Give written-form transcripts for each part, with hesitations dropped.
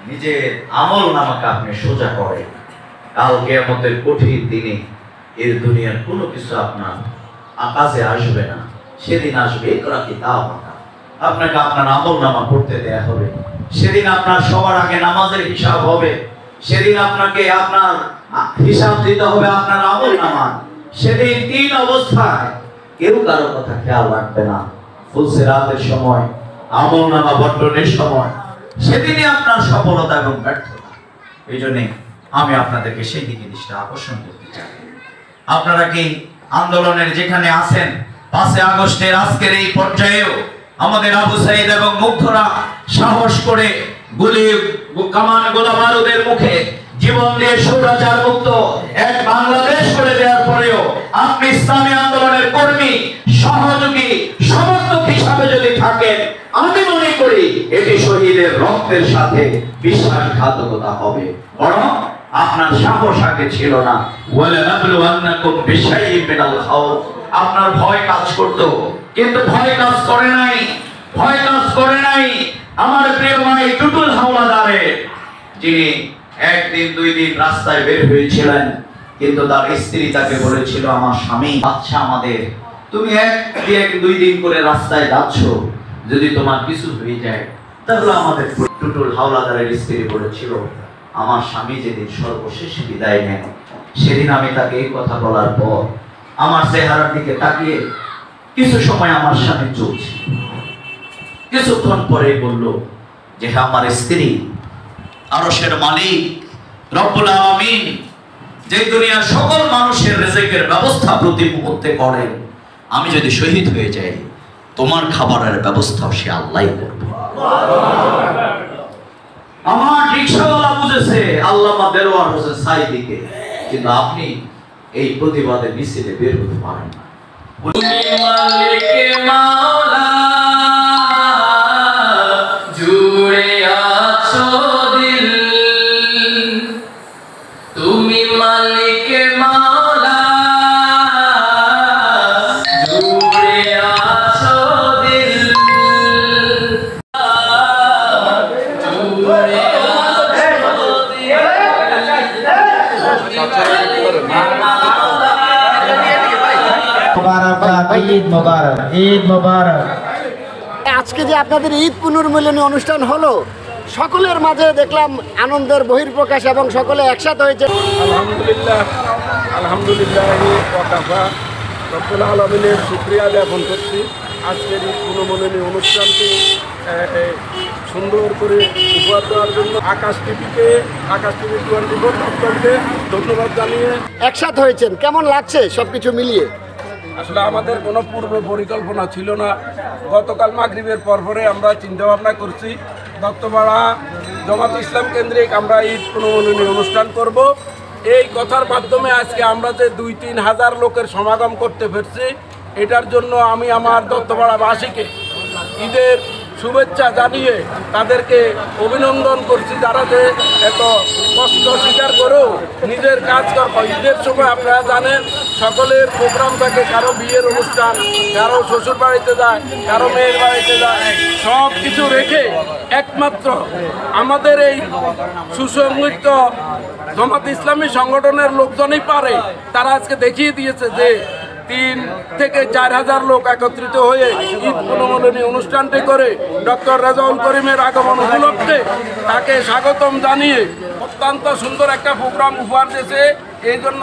নিজের আমল নামাকে আপনি সোজা করেন। কাল কিয়ামতের কঠিন দিনে এর দুনিয়ার কোনো কিছু আপনার কাজে আসবে না। সেদিন আসবে ইকরা কিতাবাকা, আপনাকে আপনার আমল নামা করতে দেয়া হবে। সেদিন আপনার সবার আগে নামাজের হিসাব হবে। সেদিন আপনাকে আপনার হিসাব দিতে হবে আপনার আমল নামা। সেদিন তিন অবস্থায় কেউ কারো কথা খেয়াল রাখবে না। ফুলসিরাতের সময়, আমল নামা বন্টনের সময়, সেদিনই আপনার সফলতা এবং ব্যর্থতা। এই জন্যে আমি আপনাদেরকে সেই দিকে দৃষ্টি আকর্ষণ করতে চাই। আপনারা কি আন্দোলনের যেখানে আছেন, 5 আগস্টের আজকের এই পর্যায়েও আমাদের আবু সাইদ এবং মুগ্ধরা সাহস করে গুলি কামান গোলা বারুদের মুখে জীবন দিয়ে স্বৈরাচার মুক্ত এক বাংলাদেশ করে দেওয়ার পরেও আপনি ইসলামী আন্দোলনের কর্মী, সহযোগী, সমর্থক হিসাবে যদি থাকেন, আমি মনে করি এটি শহীদের রক্তের সাথে বিশ্বাসঘাতকতা হবে। বরং আপনার সাহস আগে ছিল না। ওয়ালা নাবলুওয়ান্নাকুম বিশাইইন মিনাল খাউফ, আপনার ভয় কাজ করত, কিন্তু ভয় কাজ করে নাই। ভয় কাজ করে নাই আমার প্রিয় ভাই টুটুল হাওলাদারে, যিনি একদিন 2 দিন রাস্তায় বের হয়েছিলেন, কিন্তু তার স্ত্রী তাকে বলেছিল, আমার স্বামী আচ্ছা আমাদের, তুমি 2 দিন করে রাস্তায় যাচ্ছ, যদি তোমার কিছু হয়ে যায় তাহলে আমাদের। টুটুল হাওলাদারের স্ত্রী বলেছিল, আমার স্বামী যেদিন সর্বশেষ বিদায় নেন, সেদিন আমি তাকে এই কথা বলার পর আমার চেহারার দিকে তাকিয়ে কিছু সময় আমার স্বামী চলছে। কিছুক্ষণ পরে বলল যে আমার স্ত্রী, আরশের মালিক রব্বুল আলামিন যে দুনিয়ার সকল মানুষের রিজিকের ব্যবস্থা প্রতি মুহূর্তে করেন, আমি যদি শহীদ হয়ে যাই তোমার খাবারের ব্যবস্থাও সে আল্লাহই করবে। আমার রিকশাওয়ালা বুঝেছে আল্লামা দেরওয়ার হোসেন সাইদিকে, কিন্তু আপনি এই প্রতিবাদে মিছিলে বের হতে পারেন না। তুমি মালিক মাওলা জুড়ে আছো দিল, তুমি মালিক মাওলা জুড়ে আছো দিল, জুড়ে আছো আজকে যে আপনাদের ঈদ পুনর্মিলনী অনুষ্ঠান হলো, সকলের মাঝে দেখলাম আনন্দের বহিঃপ্রকাশ এবং সকলে একসাথে হয়েছে। আলহামদুলিল্লাহ, আলহামদুলিল্লাহ রব্বুল আলামিনের শুকরিয়া জ্ঞাপন করছি। আজকের এই পুনর্মিলনী অনুষ্ঠানটি সুন্দর করে উপহার দেওয়ার জন্য আকাশ টিভিকে, আকাশ টিভি 24 দপ্তরকে ধন্যবাদ জানিয়ে একসাথে হয়েছেন, কেমন লাগছে সবকিছু মিলিয়ে? আসলে আমাদের কোনো পূর্ব পরিকল্পনা ছিল না। গতকাল মাগরিবের পরে আমরা চিন্তা ভাবনা করছি দত্তপাড়া জামাত ইসলাম কেন্দ্রিক আমরা ঈদ পুনর্মিলনী অনুষ্ঠান করব। এই কথার মাধ্যমে আজকে আমরা যে 2-3 হাজার লোকের সমাগম করতে পেরেছি, এটার জন্য আমি আমার দত্তপাড়াবাসীকে ঈদের শুভেচ্ছা জানিয়ে তাদেরকে অভিনন্দন করছি, যারা যে এত কষ্ট স্বীকার করেও নিজের কাজ করে। ঈদের সময় আপনারা জানেন সকলের প্রোগ্রাম থাকে, কারো বিয়ের অনুষ্ঠান, কারো শ্বশুর বাড়িতে যায়, কারো মেয়ের বাড়িতে যায়, সব কিছু রেখে একমাত্র আমাদের এই সুসংগঠিত জামাত ইসলামী সংগঠনের লোকজনই পারে। তারা আজকে দেখিয়ে দিয়েছে যে 3 থেকে 4 হাজার লোক একত্রিত হয়ে ঈদ পুনর্মিলনী অনুষ্ঠানটি করে ডক্টর রেজাউল করিমের আগমন উপলক্ষে তাকে স্বাগতম জানিয়ে অত্যন্ত সুন্দর একটা প্রোগ্রাম উপহার দিয়েছে। এই জন্য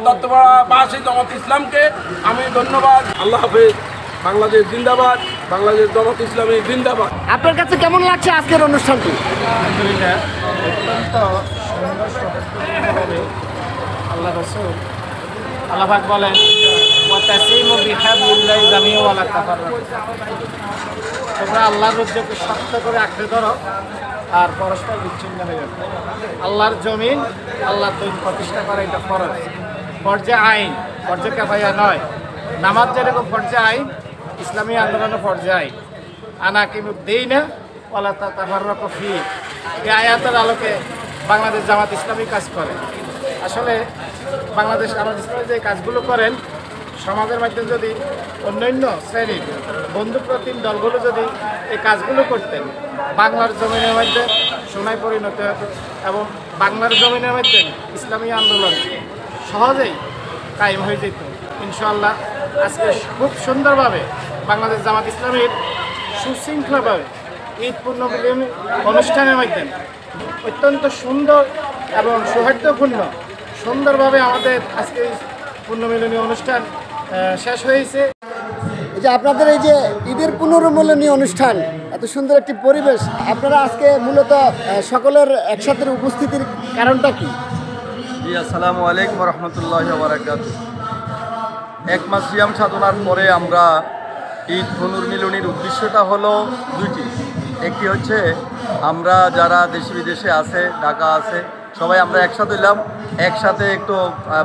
দত্তপাড়াবাসী জামাত ইসলামকে আমি ধন্যবাদ। আল্লাহ হাফেজ। বাংলাদেশ জিন্দাবাদ, বাংলাদেশ জামাত ইসলামী জিন্দাবাদ। আপনার কাছে কেমন লাগছে আজকের অনুষ্ঠানটি? আলহামদুলিল্লাহ, অত্যন্ত সুন্দর। আল্লাহ রাসূল আল্লাহ পাক বলেন, ওয়াতাসিমু বিহাবলিল্লাহি জামিআ ওয়া লা তাফাররাকু, তোমরা আল্লাহর রজ্জুকে শক্ত করে আঁকড়ে ধরো আর পরস্পর বিচ্ছিন্ন হয়ে যাবে। আল্লাহর জমিন, আল্লাহর দিন প্রতিষ্ঠা করা এটা ফরজ, ফরজে আইন, ফরজে কিফায়া নয়। নামাজ যেরকম ফরজে আইন, ইসলামী আন্দোলনও ফরজে আইন। আনাকিমুদ্দিন ওয়া লা তাতাফাররাকু ফি, এই আয়াতের আলোকে বাংলাদেশ জামাত ইসলামী কাজ করে। আসলে বাংলাদেশ জামাত ইসলামী যে কাজগুলো করেন, সমাজের মাধ্যমে যদি অন্যান্য শ্রেণীর বন্ধুপ্রতিম দলগুলো যদি এই কাজগুলো করতেন, বাংলার জমিনের মধ্যে সোনায় পরিণত হতো এবং বাংলার জমিনের মধ্যে ইসলামী আন্দোলন সহজেই কায়েম হয়ে যেত। ইনশাআল্লাহ আজকে খুব সুন্দরভাবে বাংলাদেশ জামাত ইসলামীর সুশৃঙ্খলভাবে ঈদ পূর্ণমিলনী অনুষ্ঠানের মাধ্যমে অত্যন্ত সুন্দর এবং সৌহার্দ্যপূর্ণ সুন্দরভাবে আমাদের আজকে এই পূর্ণমিলনী অনুষ্ঠান শেষ হয়েছে। এই যে আপনাদের এই যে ঈদের পুনর্মিলনী অনুষ্ঠান, এত সুন্দর একটি পরিবেশ, আপনারা আজকে মূলত সকলের একসাথে উপস্থিতির কারণটা কি? জি, আসসালামু আলাইকুম রহমতুল্লাহ বারাকাত। এক মাস সিয়াম সাধনার পরে আমরা ঈদ পুনর্মিলনীর উদ্দেশ্যটা হলো দুইটি। একটি হচ্ছে আমরা যারা দেশে বিদেশে আছে, ঢাকা আছে, সবাই আমরা একসাথে এলাম, একসাথে একটু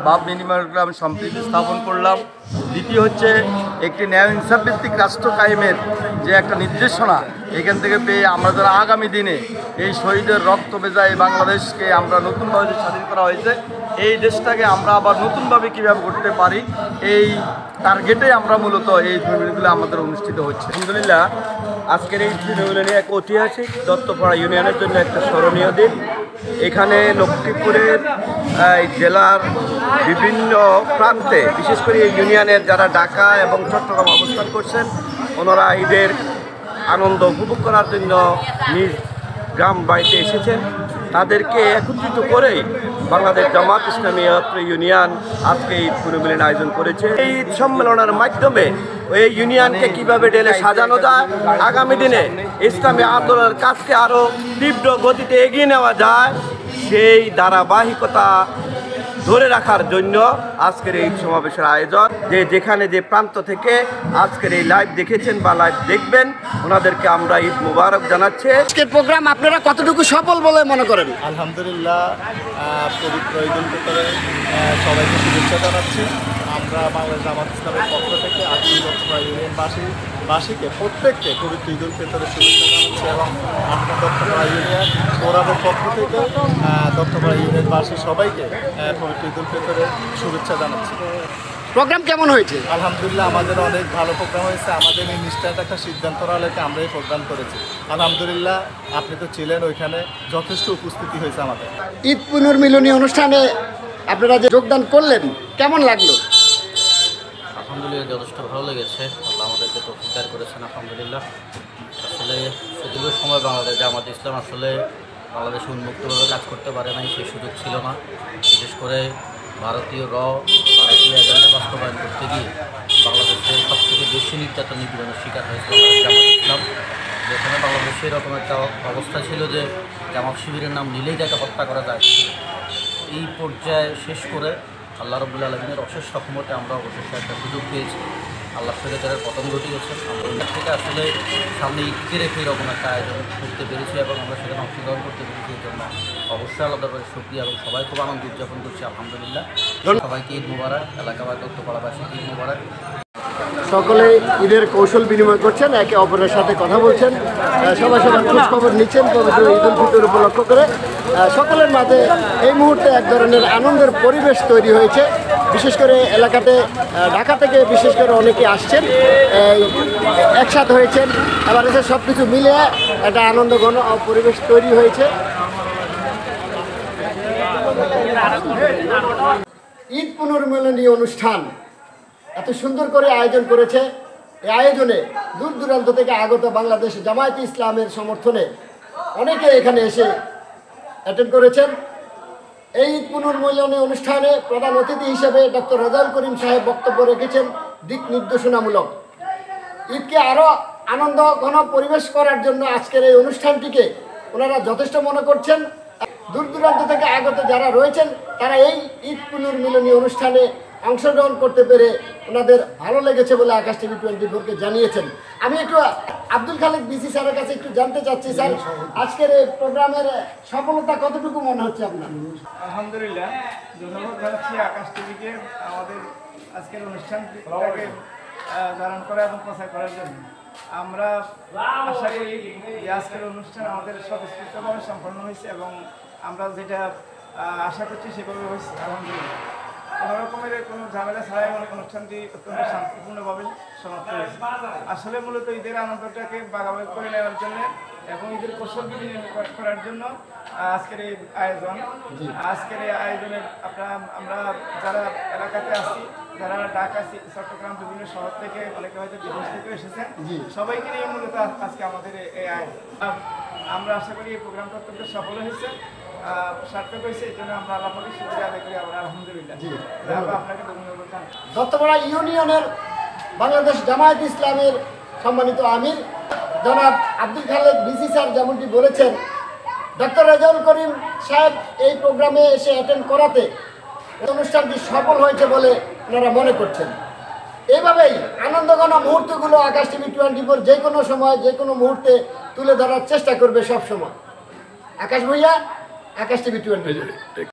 ভাব বিনিময় করলাম, সম্প্রীতি স্থাপন করলাম। দ্বিতীয় হচ্ছে একটি ন্যায় ইনসাফ ভিত্তিক রাষ্ট্র কায়েমের যে একটা নির্দেশনা এখান থেকে পেয়ে আমরা যারা আগামী দিনে এই শহীদের রক্ত ভেজা এই বাংলাদেশকে আমরা নতুনভাবে যে স্বাধীন করা হয়েছে, এই দেশটাকে আমরা আবার নতুনভাবে কীভাবে করতে পারি, এই টার্গেটে আমরা মূলত এই ধর্মীয়গুলো আমাদের অনুষ্ঠিত হচ্ছে। আলহামদুলিল্লাহ, আজকের এই ধর্মীয় এক ঐতিহাসিক দত্তপাড়া ইউনিয়নের জন্য একটা স্মরণীয় দিন। এখানে লক্ষ্মীপুরের জেলার বিভিন্ন প্রান্তে, বিশেষ করে এই ইউনিয়নের যারা ঢাকা এবং চট্টগ্রাম অবস্থান করছেন, ওনারা ঈদের আনন্দ উপভোগ করার জন্য নিজ গ্রাম বাড়িতে এসেছেন। তাদেরকে একত্রিত করেই বাংলাদেশ জামাত ইসলামী ইউনিয়ন আজকে ঈদ পুনর্মিলনী আয়োজন করেছে। এই ঈদ সম্মেলনের মাধ্যমে এই ইউনিয়নকে কীভাবে ঢেলে সাজানো যায়, আগামী দিনে ইসলামী আন্দোলনের কাজকে আরও তীব্র গতিতে এগিয়ে নেওয়া যায়, সেই ধারাবাহিকতা ধরে রাখার জন্য আজকের এই সমাবেশের আয়োজন। যেখানে যে প্রান্ত থেকে আজকের এই লাইভ দেখেছেন বা লাইভ দেখবেন, ওনাদেরকে আমরা ঈদ মুবারক জানাচ্ছি। আজকের প্রোগ্রাম আপনারা কতটুকু সফল বলে মনে করেন? আলহামদুলিল্লাহ, পবিত্র ঈদ উল ফিতরে সবাইকে শুভেচ্ছা জানাচ্ছি। আমরা বাংলাদেশ জামাত ইসলামের পক্ষ থেকে দত্তপাড়া ইউনিয়নবাসীকে প্রত্যেককে পবিত্র ঈদ উল ফিতরের শুভেচ্ছা জানাচ্ছি এবং আপনার দত্তপাড়া ইউনিয়ন ফোরামের পক্ষ থেকে দত্তপাড়া ইউনিয়নবাসী সবাইকে পবিত্র ঈদ উল ফিতরের শুভেচ্ছা জানাচ্ছি। প্রোগ্রাম কেমন হয়েছে? আলহামদুলিল্লাহ, আমাদের অনেক ভালো প্রোগ্রাম হয়েছে। আমাদের এই নিষ্ঠার একটা সিদ্ধান্ত আলোকে আমরা এই প্রোগ্রাম করেছি। আলহামদুলিল্লাহ, আপনি তো ছিলেন ওইখানে, যথেষ্ট উপস্থিতি হয়েছে আমাদের। ঈদ পুনর্মিলনী অনুষ্ঠানে আপনারা যে যোগদান করলেন, কেমন লাগলো? আলহামদুলিল্লাহ, যথেষ্ট ভালো লেগেছে। আল্লাহ আমাদেরকে তৌফিক দান করেছেন আলহামদুলিল্লাহ। আসলে সুদীর্ঘ সময় বাংলাদেশ জামাত ইসলাম আসলে বাংলাদেশে উন্মুক্তভাবে কাজ করতে পারে নাই, সেই সুযোগ ছিল না। বিশেষ করে ভারতীয় এজেন্ডা বাস্তবায়ন করতে গিয়ে বাংলাদেশের সবথেকে বেশি নির্যাতন নিপীড়নের শিকার হয়েছিল জামাত ইসলাম। যেখানে বাংলাদেশে এরকম একটা অবস্থা ছিল যে জামাত শিবিরের নাম নিলেই যাকে হত্যা করা যায়। এই পর্যায়ে শেষ করে আল্লাহ রাব্বুল আলামিনের অশেষ সক্ষমতে আমরা অবশেষে একটা সুযোগ পেয়েছি। আল্লাহ সরকারের পতন ঘটিয়েছে। আমরা থেকে আসলে সামনে ঈদকে রেখে এরকম একটা আয়োজন করতে পেরেছি এবং আমরা সেখানে অংশগ্রহণ করতে পেরেছি। এই জন্য অবশ্যই আলাদা করে শুকরিয়া এবং সবাই খুব আনন্দ উদযাপন করছি আলহামদুলিল্লাহ। সবাইকে ঈদ মুবারক, এলাকাবাসী দত্তপাড়াবাসীকে ঈদ মুবারক। সকলে ঈদের কৌশল বিনিময় করছেন, একে অপরের সাথে কথা বলছেন, সবাই খোঁজ খবর নিচ্ছেন পবিত্র ঈদ উল ফিতর উপলক্ষ করে। সকলের মাঝে এই মুহূর্তে এক ধরনের আনন্দের পরিবেশ তৈরি হয়েছে। বিশেষ করে এলাকাতে ঢাকা থেকে বিশেষ করে অনেকে আসছেন, একসাথে হয়েছেন, আবার এসে সব কিছু মিলে একটা আনন্দ ঘন পরিবেশ তৈরি হয়েছে। ঈদ পুনর্মিলনী অনুষ্ঠান এত সুন্দর করে আয়োজন করেছে। এই আয়োজনে দূর দূরান্ত থেকে আগত বাংলাদেশ জামায়াতে ইসলামের সমর্থনে অনেকে এখানে এসে অ্যাটেন্ড করেছেন। এই ঈদ পুনর্মিলনী অনুষ্ঠানে প্রধান অতিথি হিসেবে ডক্টর রেজাউল করিম সাহেব বক্তব্য রেখেছেন দিক নির্দেশনামূলক। ঈদকে আরও আনন্দ ঘন পরিবেশ করার জন্য আজকের এই অনুষ্ঠানটিকে ওনারা যথেষ্ট মনে করছেন। দূর দূরান্ত থেকে আগত যারা রয়েছেন তারা এই ঈদ পুনর্মিলনী অনুষ্ঠানে অংশগ্রহণ করতে পেরে ওনাদের ভালো লেগেছে বলে আকাশ টিভি 24-কে জানিয়েছেন। আমি একটু আব্দুল খালেক বিসি স্যারের কাছে একটু জানতে চাচ্ছি, স্যার আজকের এই প্রোগ্রামের সফলতা কতটুকু মনে হচ্ছে আপনার? আলহামদুলিল্লাহ, ধন্যবাদ জানাচ্ছি আকাশ টিভিকে আমাদের আজকের অনুষ্ঠানটাকে ধারণ করা এবং প্রচার করার জন্য। আমরা আশা করি যে আজকের অনুষ্ঠান আমাদের স্বতঃস্ফূর্তভাবে সম্পন্ন হয়েছে এবং আমরা যেটা আশা করছি সেভাবে হয়েছে আলহামদুলিল্লাহ। কোনো রকমের কোনো ঝামেলা ছাড়াই অনেক অনুষ্ঠানটি অত্যন্ত শান্তিপূর্ণভাবে সমাপ্ত হয়েছে। আসলে মূলত ঈদের আনন্দটাকে ভাগাভাগি করে নেওয়ার জন্য এবং ঈদের কৌশল বিনিময় করার জন্য আজকের এই আয়োজন। আজকের এই আয়োজনের আমরা যারা এলাকাতে আছি, যারা ঢাকা, চট্টগ্রাম, বিভিন্ন শহর থেকে, অনেকে হয়তো বিদেশ থেকে এসেছেন, সবাইকে নিয়ে মূলত আজকে আমাদের এই আয়োজন। আমরা আশা করি এই প্রোগ্রামটা অত্যন্ত সফল হয়েছে, সার্থক হয়েছে। এই জন্য আমরা আল্লাহ পাকের শুকরিয়া আদায় করি। আমরা আলহামদুলিল্লাহ। আপনাকে ধন্যবাদ জানাই। দত্তপাড়া ইউনিয়নের বাংলাদেশ জামায়াত ইসলামের সম্মানিত আমির জনাব আব্দুল খালেক বিসি স্যার যেমনটি বলেছেন, ডক্টর রেজাউল করিম সাহেব এই প্রোগ্রামে এসে অ্যাটেন্ড করাতে অনুষ্ঠানটি সফল হয়েছে বলে ওনারা মনে করছেন। এইভাবেই আনন্দঘন মুহূর্তগুলো আকাশ টিভি 24 যে কোনো সময় যে কোনো মুহূর্তে তুলে ধরার চেষ্টা করবে সব সময়। আকাশ ভূঁইয়া, আকাশ টিভি 24।